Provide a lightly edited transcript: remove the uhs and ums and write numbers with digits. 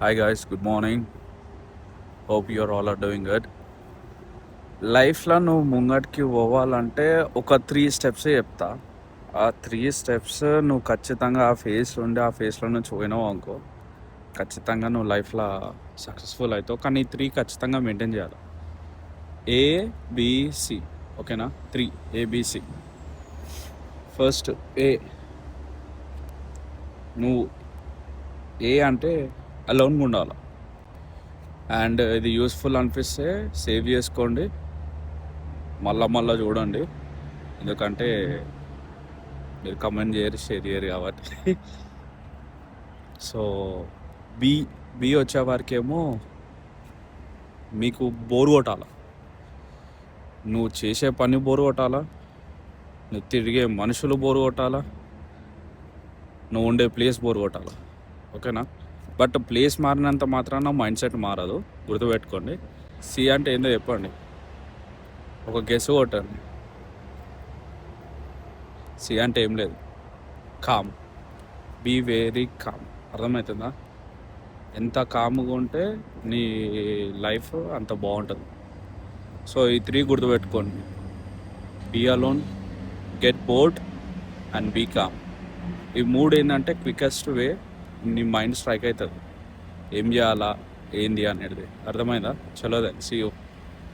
Hi guys, good morning. Hope you all are doing good. లైఫ్లో నువ్వు ముంగటికి పోవాలంటే ఒక 3 స్టెప్స్ చెప్తా. ఆ 3 స్టెప్స్ నువ్వు ఖచ్చితంగా ఆ ఫేస్ ఉండి ఆ ఫేస్లో నుంచి పోయినావు అనుకో, ఖచ్చితంగా నువ్వు లైఫ్లో సక్సెస్ఫుల్ అవుతావు. కానీ ఈ 3 ఖచ్చితంగా మెయింటైన్ చేయాలి. ఏబిసి, ఓకేనా? 3 ఏబిసి. ఫస్ట్ ఏ. నువ్వు ఏ అంటే అలోన్గా ఉండాలి. అండ్ ఇది యూస్ఫుల్ అనిపిస్తే సేవ్ చేసుకోండి, మళ్ళా చూడండి. ఎందుకంటే మీరు కమెంట్ చేయరు, షేర్ చేయరు కాబట్టి. సో బి బి వచ్చే వారికేమో మీకు బోర్ కొట్టాల. నువ్వు చేసే పని బోర్ కొట్టాలా, నువ్వు తిరిగే మనుషులు బోర్ కొట్టాలా, నువ్వు ఉండే ప్లేస్ బోర్ కొట్టాలా, ఓకేనా? బట్ ప్లేస్ మారినంత మాత్రాన మైండ్ సెట్ మారదు, గుర్తుపెట్టుకోండి. సి అంటే ఏందో చెప్పండి, ఒక గెస్ కొట్టండి. సి అంటే ఏం లేదు, కామ్. Be very calm. అర్థమవుతుందా? ఎంత కామ్గా ఉంటే నీ లైఫ్ అంత బాగుంటుంది. సో ఈ 3 గుర్తుపెట్టుకోండి: be alone, get bored and be calm. ఈ 3 ఏంటంటే క్వికెస్ట్ వే నీ మైండ్ స్ట్రైక్ అవుతుంది ఏం చేయాలా ఏంది అనేది. అర్థమైందా? చలో దెన్, సీ యూ.